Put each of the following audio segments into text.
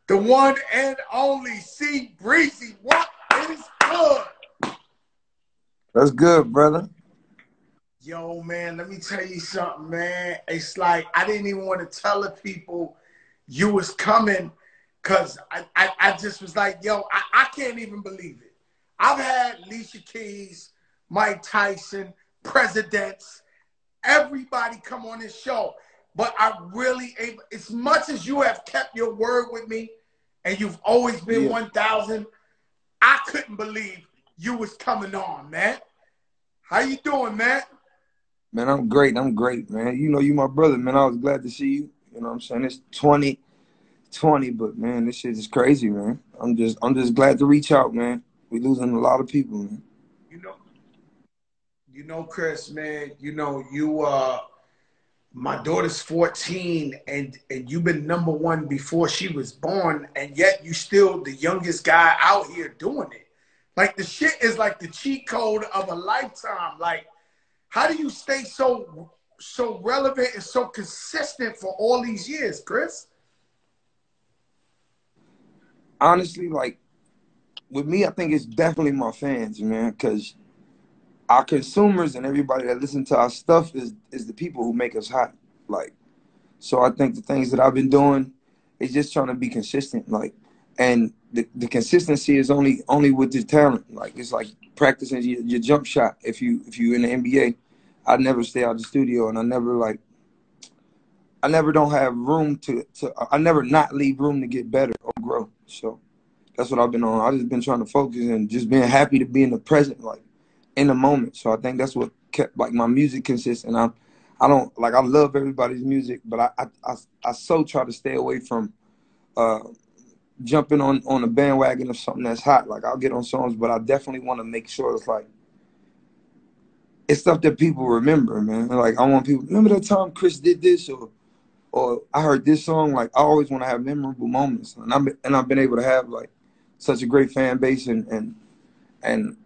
The one and only C Breezy. What is good? That's good, brother. Yo, man, let me tell you something, man. It's like I didn't even want to tell the people you was coming because I just was like, yo, I can't even believe it. I've had Alicia Keys, Mike Tyson, presidents, everybody come on this show. But I really, as much as you have kept your word with me and you've always been 1,000, I couldn't believe you was coming on, man. How you doing, man? Man, I'm great. I'm great, man. You know, you my brother, man. I was glad to see you. You know what I'm saying? It's 2020, but man, this shit is crazy, man. I'm just glad to reach out, man. We losing a lot of people, man. Chris, man, my daughter's 14 and you've been #1 before she was born, and yet you still the youngest guy out here doing it. Like the shit is like the cheat code of a lifetime. Like, how do you stay so relevant and so consistent for all these years, Chris? Honestly, like with me, I think it's definitely my fans, man, because our consumers and everybody that listen to our stuff is the people who make us hot. Like, so I think the things that I've been doing is just trying to be consistent. Like, and the consistency is only with the talent. Like, it's like practicing your jump shot. If you in the NBA, I never stay out of the studio, and I never don't have room I never not leave room to get better or grow. So that's what I've been on. I've just been trying to focus and just being happy to be in the present, like in the moment. So I think that's what kept like my music consistent. I love everybody's music, but I so try to stay away from jumping on a bandwagon of something that's hot. Like I'll get on songs, but I definitely want to make sure it's stuff that people remember, man. Like I want people remember that time Chris did this or I heard this song. Like I always want to have memorable moments, and I've been able to have like such a great fan base and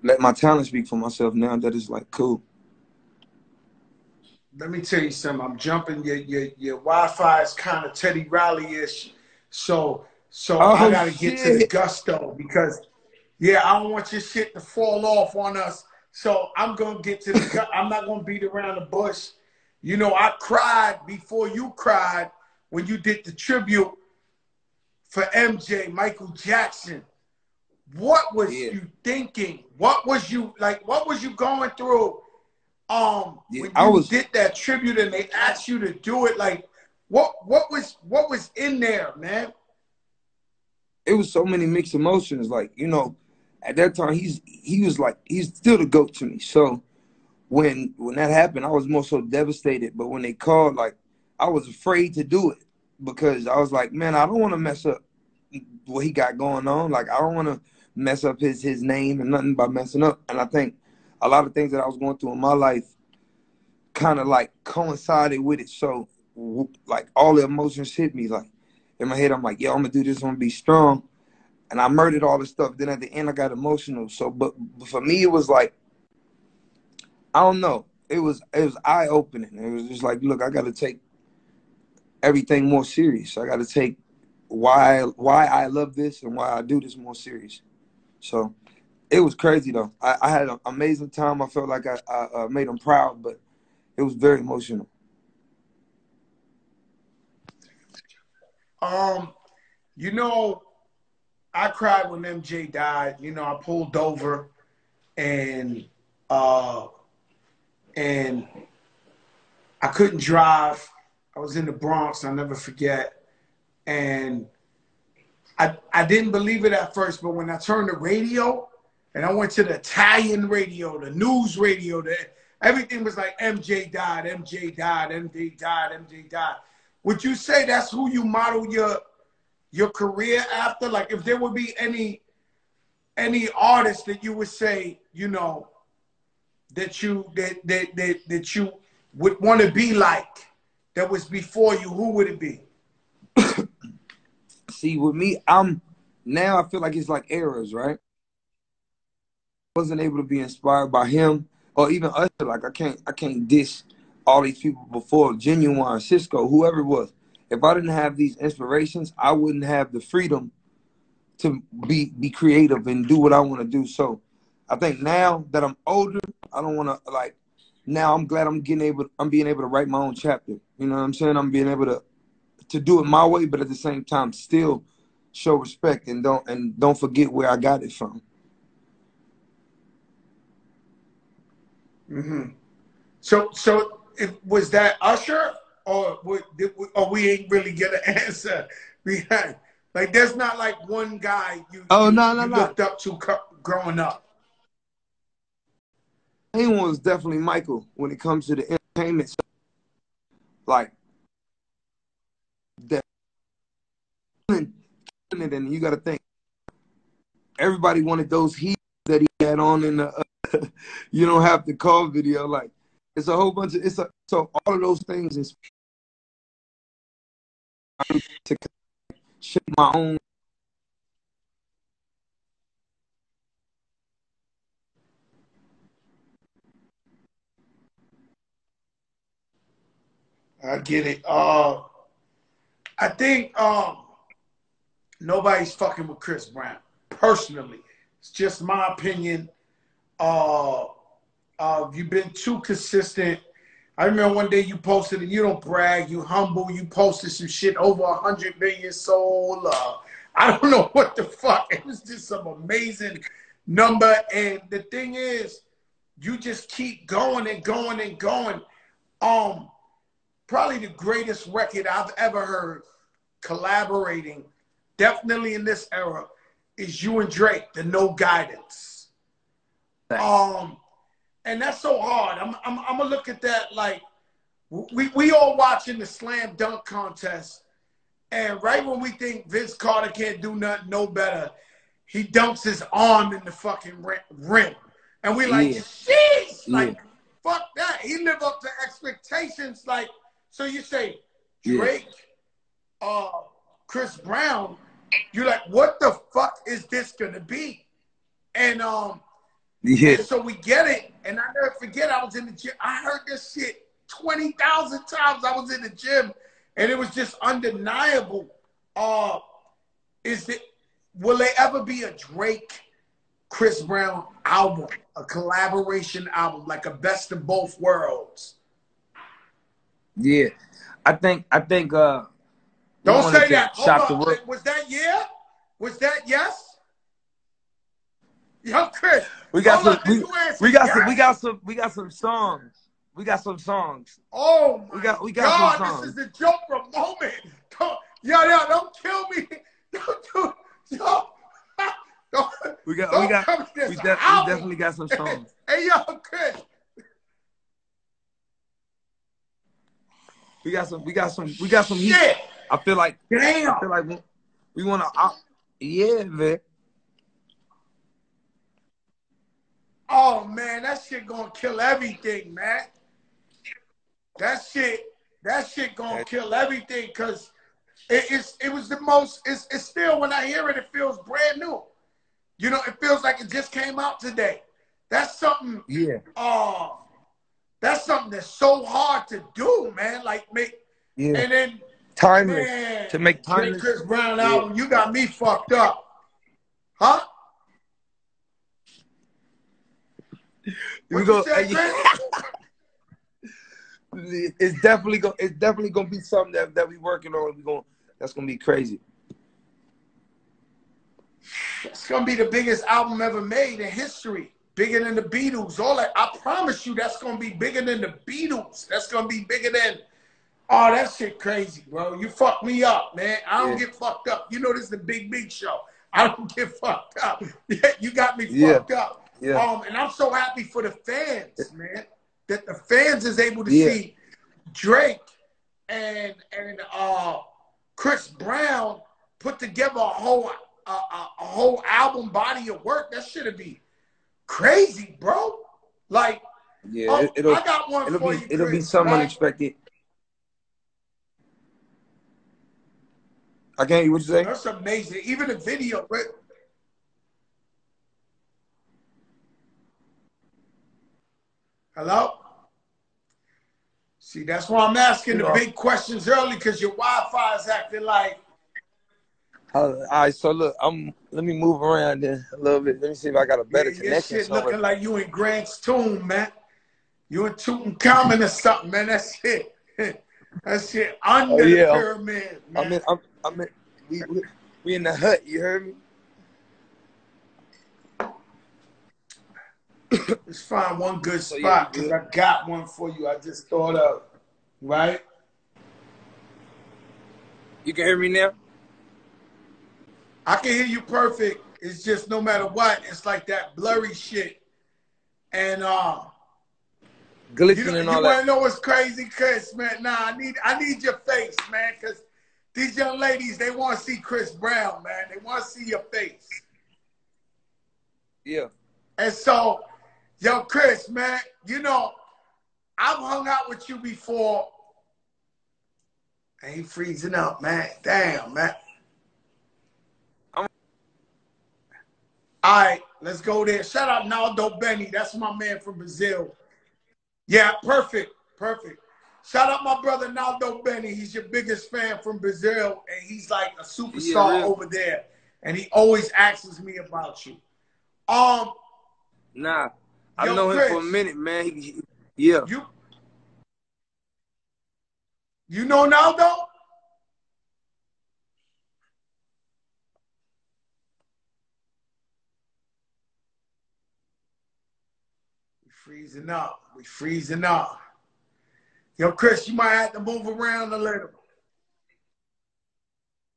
let my talent speak for myself now. That is like cool. Let me tell you something. I'm jumping. Your Wi-Fi is kind of Teddy Riley-ish, so I gotta get to the gusto because I don't want your shit to fall off on us. So I'm gonna get to the. I'm not gonna beat around the bush. You know, I cried before you cried when you did the tribute for MJ, Michael Jackson. What was you thinking? What was you like? What was you going through? When you did that tribute and they asked you to do it, like what was in there, man? It was so many mixed emotions. Like, you know, at that time he's still the GOAT to me. So when that happened, I was more so devastated. But when they called, like I was afraid to do it because I was like, man, I don't want to mess up what he got going on. Like I don't want to mess up his name and nothing by messing up. And I think a lot of things that I was going through in my life kind of like coincided with it. So like all the emotions hit me. Like in my head, I'm like, yo, I'm gonna do this, I'm gonna be strong. And I murdered all the stuff. Then at the end, I got emotional. So, but for me, it was like, I don't know. It was eye opening. It was just like, look, I got to take everything more serious. I got to take why I love this and why I do this more serious. So it was crazy though. I had an amazing time. I felt like I made them proud, but it was very emotional. You know, I cried when MJ died. You know, I pulled over and I couldn't drive. I was in the Bronx, I'll never forget. And I didn't believe it at first, but when I turned the radio and I went to the Italian radio, the news radio, everything was like MJ died, MJ died, MJ died, MJ died. Would you say that's who you model your career after? Like if there would be any artist that you would say, you know, that you would want to be like that was before you, who would it be? See, with me, now I feel like it's like eras, right? I wasn't able to be inspired by him or even Usher. Like I can't diss all these people before, Genuine, Cisco, whoever it was. if I didn't have these inspirations, I wouldn't have the freedom to be creative and do what I want to do. So I think now that I'm older, I don't want to like. Now I'm glad I'm being able to write my own chapter. You know what I'm saying? I'm being able to do it my way, but at the same time still show respect and don't forget where I got it from. Mm-hmm. So was that Usher, or we ain't really get an answer? Like, there's not like one guy Oh, no, you looked up to growing up. Main one was definitely Michael when it comes to the entertainment stuff. Like that, and you got to think everybody wanted those heat that he had on in the you don't have to call video. Like it's a whole bunch of so all of those things is to shape my own. I get it. I think nobody's fucking with Chris Brown. Personally, it's just my opinion. You've been too consistent. I remember one day you posted, and you don't brag, you humble, you posted some shit over 100 million sold. I don't know what the fuck. It was just some amazing number. And the thing is, you just keep going and going and going. Probably the greatest record I've ever heard collaborating, definitely in this era, is you and Drake, the No Guidance. Thanks. And that's so hard. I'm gonna look at that like we all watching the slam dunk contest, and right when we think Vince Carter can't do nothing no better, he dunks his arm in the fucking rim, and we like, sheesh, like fuck that. He lived up to expectations. Like, so you say Drake, Chris Brown, you're like, what the fuck is this gonna be? And and so we get it, and I never forget, I was in the gym. I heard this shit 20,000 times. I was in the gym, and it was just undeniable. Will there ever be a Drake, Chris Brown album, a collaboration album, like a best of both worlds? Yeah, I think. Don't say that. Hold on. Was that yeah? Was that yes? Yo, Chris. We got some songs. We got some songs. Oh my we got God, some songs. this is the Joker moment. Yo, don't kill me. We definitely got some songs. Hey, yo, Chris. We got some heat. Shit. I feel like damn. We want to. Yeah, man. Oh man, that shit gonna kill everything, man. That shit gonna kill everything, because it was the most. It's still, when I hear it, it feels brand new. You know, it feels like it just came out today. That's something. Yeah. That's something that's so hard to do, man. Like and then timeless, man, to make timeless. Chris Brown album, you got me fucked up, huh? What you said, Chris? It's definitely gonna be something that we working on. That's gonna be crazy. It's gonna be the biggest album ever made in history. Bigger than the Beatles. All that. I promise you, that's gonna be bigger than the Beatles. That's gonna be bigger than. Oh, that shit crazy, bro. You fucked me up, man. I don't get fucked up. You know this is the big show. I don't get fucked up. You got me fucked up. Yeah. And I'm so happy for the fans, man, that the fans is able to see Drake and Chris Brown put together a whole album body of work. That should be crazy, bro. Like, I got one for you, Chris. It'll be something unexpected. I can't hear what you say. That's amazing. Even the video, right? Hello? See, that's why I'm asking You the know. big questions early, because your Wi-Fi is acting like. All right, so look, let me move around then a little bit. Let me see if I got a Yeah, better your connection shit somewhere. looking like you in Grant's tomb, man. You in Tutankhamun or something, man. That shit. That shit Oh under the yeah, pyramid, man. I'm in we in the hut. You heard me? Let's find one good So yeah, we spot, because good. I got one for you. I just thought of, right? You can hear me now? I can hear you perfect. It's just no matter what, it's like that blurry shit. And Glitching and you all want that. to know what's crazy, Chris, man? Nah, I need your face, man, because these young ladies, they want to see Chris Brown, man. They want to see your face. Yeah. And so, yo, Chris, man, you know, I've hung out with you before. I ain't freezing up, man. Damn, man. All right, let's go there. Shout out Naldo Benny. That's my man from Brazil. Yeah, perfect. Perfect. Shout out my brother Naldo Benny. He's your biggest fan from Brazil, and he's like a Yeah, superstar real. over there. And he always asks me about you. Nah, I Yo, know him for a Chris, minute, man. Yeah. You know Naldo? We freezing up. We freezing up. Yo, Chris, you might have to move around a little.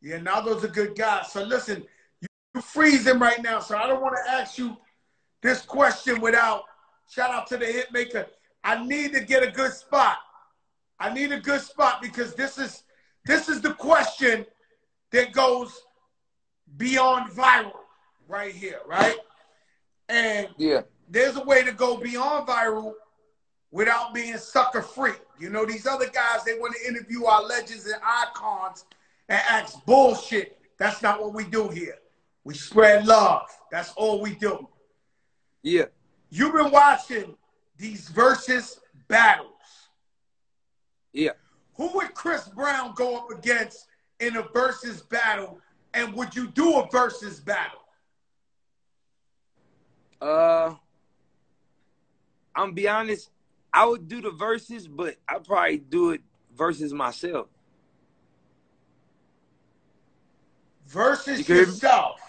Yeah, Naldo's a good guy. So listen, you freezing right now, so I don't want to ask you this question without shout out to the hit maker. I need to get a good spot. I need a good spot, because this is the question that goes beyond viral right here, right? And Yeah. there's a way to go beyond viral without being sucker free. You know, these other guys, they want to interview our legends and icons and ask bullshit. That's not what we do here. We spread love. That's all we do. Yeah. You've been watching these Versus battles. Yeah. Who would Chris Brown go up against in a Versus battle? And would you do a Versus battle? I'm gonna be honest, I would do the verses, but I'd probably do it versus myself. Versus yourself.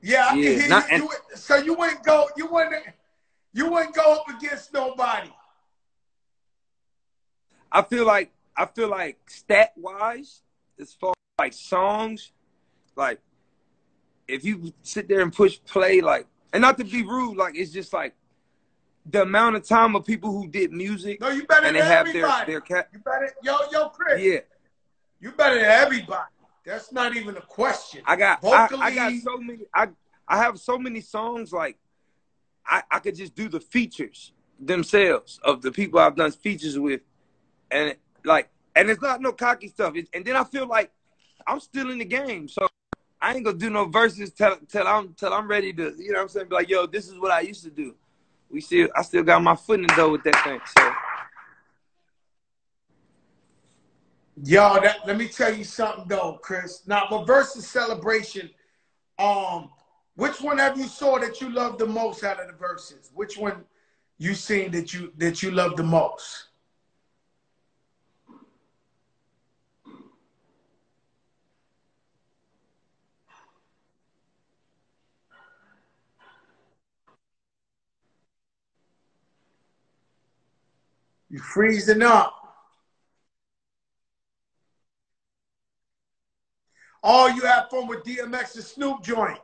Yeah, I can hear you. So you wouldn't go up against nobody. I feel like stat wise, as far as like songs, like if you sit there and push play, like, and not to be rude, like it's just like the amount of time of people who did music. No, you better and than they have everybody. their cat. You better, yo, Chris. Yeah. You better than everybody. That's not even a question. I got vocally, I got so many. I have so many songs, like I could just do the features themselves of the people I've done features with, and it's not no cocky stuff. And then I feel like I'm still in the game, so I ain't gonna do no verses till I'm ready to, you know what I'm saying? Be like, yo, this is what I used to do. I still got my foot in the door with that thing. So yo, let me tell you something though, Chris. Now, the Versus celebration, which one have you saw that you love the most out of the Versus? Which one you seen that you love the most? You freezing up. Oh, you have fun with DMX and Snoop joint.